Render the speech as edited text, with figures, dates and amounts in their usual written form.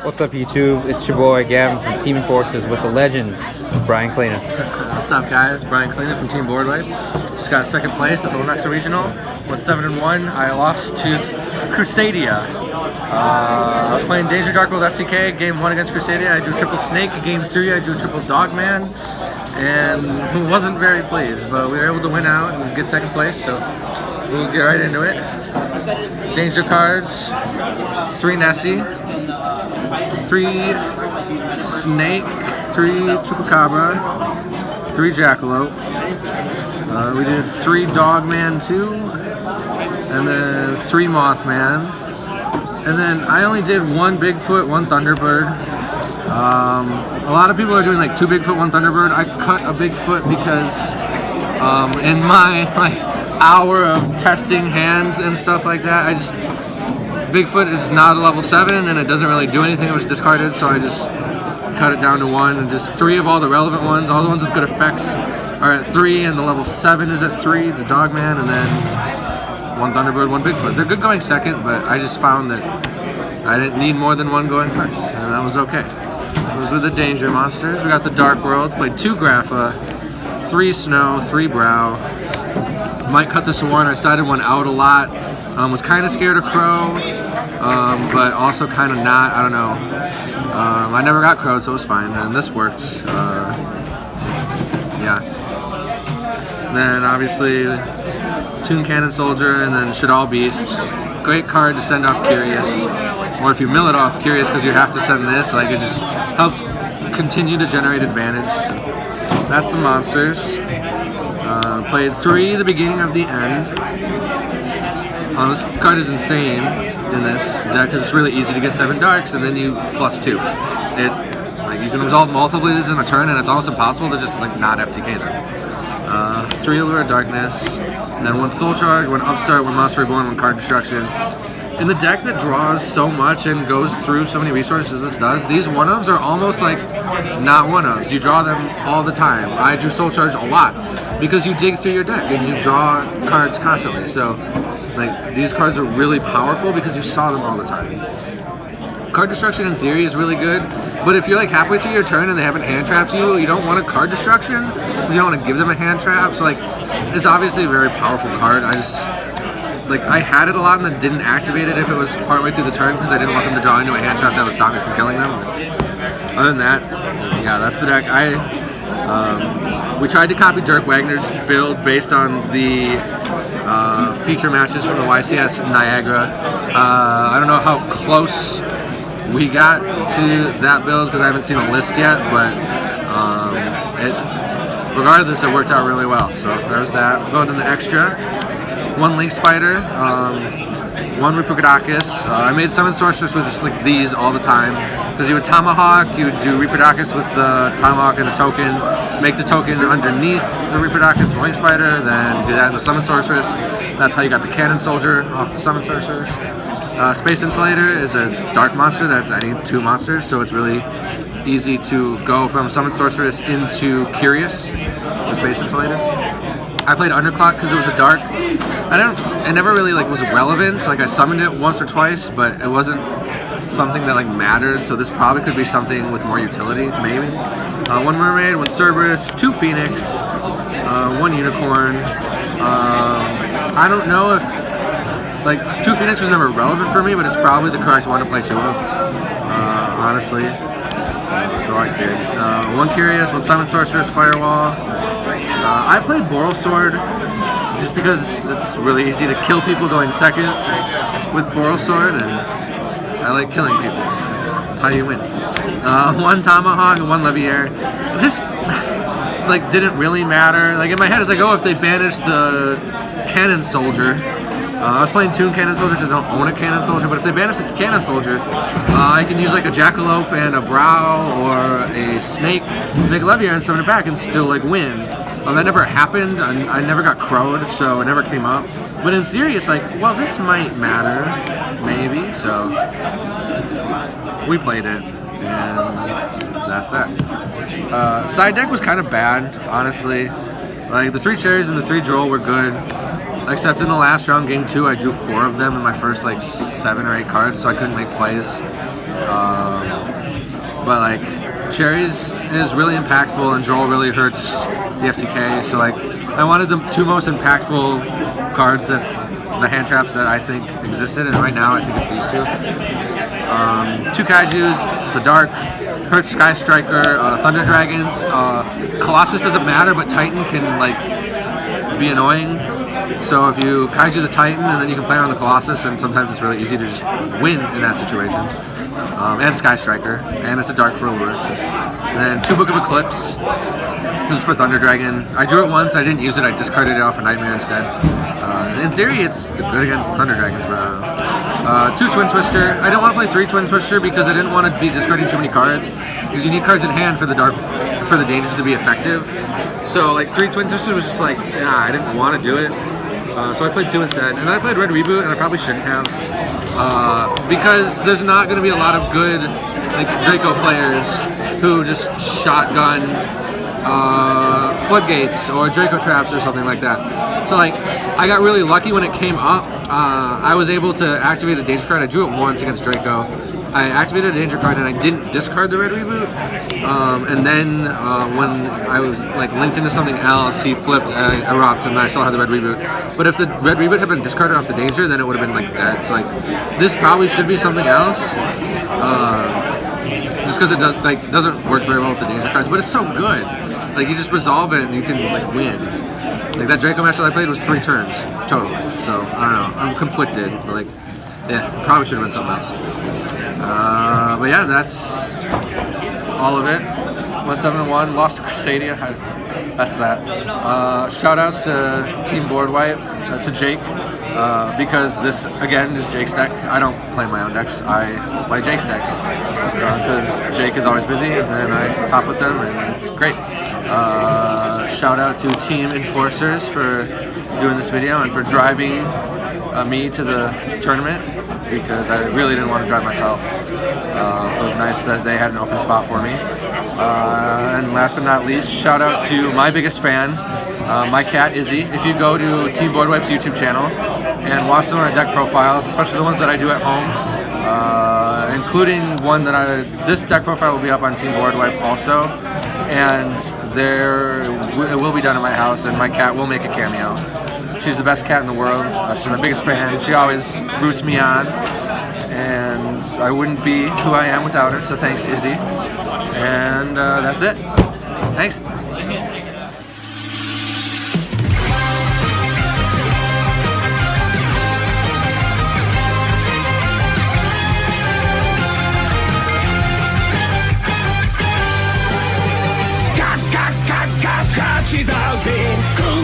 What's up, YouTube? It's your boy Gavin from Team Forces with the legend, Brian Kalina. What's up, guys? Brian Kalina from Team Boardwipe. Just got second place at the Lenexa Regional. Went 7-1. I lost to Crusadia. I was playing Danger Dark with FTK. Game 1 against Crusadia, I drew triple Snake. Game 3, I drew triple Dogman. And wasn't very pleased, but we were able to win out and get second place, so we'll get right into it. Danger cards, 3 Nessie, 3 Snake, 3 Chupacabra, 3 Jackalope. We did 3 Dogman 2, and then 3 Mothman. And then I only did 1 Bigfoot, 1 Thunderbird. A lot of people are doing like 2 Bigfoot, 1 Thunderbird. I cut a Bigfoot because in my hour of testing hands and stuff like that, Bigfoot is not a level 7 and it doesn't really do anything. It was discarded, so I just cut it down to 1, and just 3 of all the relevant ones. All the ones with good effects are at 3, and the level 7 is at 3, the Dogman, and then 1 Thunderbird, 1 Bigfoot. They're good going second, but I just found that I didn't need more than 1 going first, and that was okay. Those were the Danger monsters. We got the Dark Worlds, played 2 Grapha, 3 Snow, 3 Brow. Might cut the Sworn. I started 1 out a lot. Was kind of scared of Crow, but also kind of not. I don't know. I never got crowed, so it was fine, and this worked. Yeah. Then obviously Toon Cannon Soldier, and then Shadal Beast. Great card to send off Curious, or if you mill it off Curious because you have to send this, like it just helps continue to generate advantage. That's the monsters. Played 3 the beginning of the end. This card is insane in this deck because it's really easy to get 7 darks and then you plus 2. You can resolve multiple of these in a turn, and it's almost impossible to just like not FTK them. 3 Allure of Darkness, and then 1 Soul Charge, 1 Upstart, 1 Monster Reborn, 1 Card Destruction. In the deck that draws so much and goes through so many resources this does, these 1-ofs are almost like not 1-ofs. You draw them all the time. I drew Soul Charge a lot because you dig through your deck and you draw cards constantly. So like these cards are really powerful because you saw them all the time. Card Destruction in theory is really good, but if you're like halfway through your turn and they haven't hand trapped you, you don't want a Card Destruction because you don't want to give them a hand trap. So like, it's obviously a very powerful card. I had it a lot and then didn't activate it if it was partway through the turn because I didn't want them to draw into a hand trap that would stop me from killing them. Other than that, yeah, that's the deck. We tried to copy Dirk Wagner's build based on the feature matches from the YCS Niagara. I don't know how close we got to that build because I haven't seen a list yet, but regardless, it worked out really well. So there's that. Going to the extra. 1 Link Spider, 1 Reproducus. I made Summon Sorceress with just like these all the time because you would Tomahawk, you would do Reproducus with the Tomahawk and a token, make the token underneath the Reproducus and Link Spider, then do that in the Summon Sorceress. That's how you got the Cannon Soldier off the Summon Sorceress. Space Insulator is a dark monster that's any 2 monsters, so it's really easy to go from Summon Sorceress into Curious with Space Insulator. I played Underclock because it was a dark. It never really like was relevant. Like I summoned it once or twice, but it wasn't something that like mattered. So this probably could be something with more utility, maybe. 1 Mermaid, 1 Cerberus, 2 Phoenix, 1 Unicorn. I don't know if like 2 Phoenix was never relevant for me, but it's probably the correct one to play 2 of. Honestly, so I did. 1 Curious, 1 Summon Sorceress, Firewall. I played Boral Sword just because it's really easy to kill people going second with Boral Sword, and I like killing people. That's how you win. 1 Tomahawk and 1 Leviair. This like didn't really matter. Like in my head, it's like, oh, if they banish the Cannon Soldier. I was playing Toon Cannon Soldier because I don't own a Cannon Soldier, but if they banish the Cannon Soldier, I can use like a Jackalope and a Brow or a Snake, make a Leviair and summon it back and still like win. That never happened. I never got crowed, so it never came up. But in theory, it's like, well, this might matter, maybe. So we played it, and that's that. Side deck was kind of bad, honestly. Like the 3 Cherries and the 3 Droll were good. except in the last round, game 2, I drew 4 of them in my first like 7 or 8 cards, so I couldn't make plays. But like cherries is really impactful, and Joel really hurts the FTK. So like I wanted the 2 most impactful cards that the hand traps that I think existed, and right now I think it's these 2. 2 kaijus. It's a dark. Hurts Sky Striker, Thunder Dragons. Colossus doesn't matter, but Titan can like be annoying. So if you kaiju the Titan and then you can play around the Colossus, and sometimes it's really easy to just win in that situation. And Sky Striker, and it's a dark for allures. And then 2 Book of Eclipse. This is for Thunder Dragon. I drew it once, I didn't use it, I discarded it off a Nightmare instead. In theory, it's good against Thunder Dragons, but I don't know. 2 Twin Twister. I didn't want to play 3 Twin Twister because I didn't want to be discarding too many cards, because you need cards in hand for the dangers to be effective. So like 3 Twin Twister was just like, yeah, I didn't want to do it. So I played 2 instead, and then I played Red Reboot, and I probably shouldn't have, because there's not going to be a lot of good like Draco players who just shotgun floodgates or Draco traps or something like that. So like I got really lucky when it came up. I was able to activate a danger card. I drew it once against Draco. I activated a danger card and I didn't discard the Red Reboot. And then when I was like linked into something else, he flipped Erupt, and I still had the Red Reboot. But if the Red Reboot had been discarded off the danger, then it would have been like dead. So like this probably should be something else. Just because it doesn't work very well with the danger cards, but it's so good. Like you just resolve it and you can like win. Like that Draco match that I played was 3 turns total. So I don't know. I'm conflicted, but like yeah, probably should have been something else. But yeah, that's all of it. 1-7-1, lost to Crusadia. That's that. Shout outs to Team Board Wipe, to Jake, because this again is Jake's deck. I don't play my own decks. I play Jake's decks because Jake is always busy, and then I top with them, and it's great. Shout out to Team Enforcers for doing this video and for driving me to the tournament, because I really didn't want to drive myself. So it was nice that they had an open spot for me. And last but not least, shout out to my biggest fan, my cat Izzy. If you go to Team Board Wipe's YouTube channel and watch some of my deck profiles, especially the ones that I do at home, including one that this deck profile will be up on Team Board Wipe also, and it will be done at my house, and my cat will make a cameo. She's the best cat in the world. She's my biggest fan. She always roots me on, and I wouldn't be who I am without her, so thanks, Izzy. And that's it. Thanks. Kalina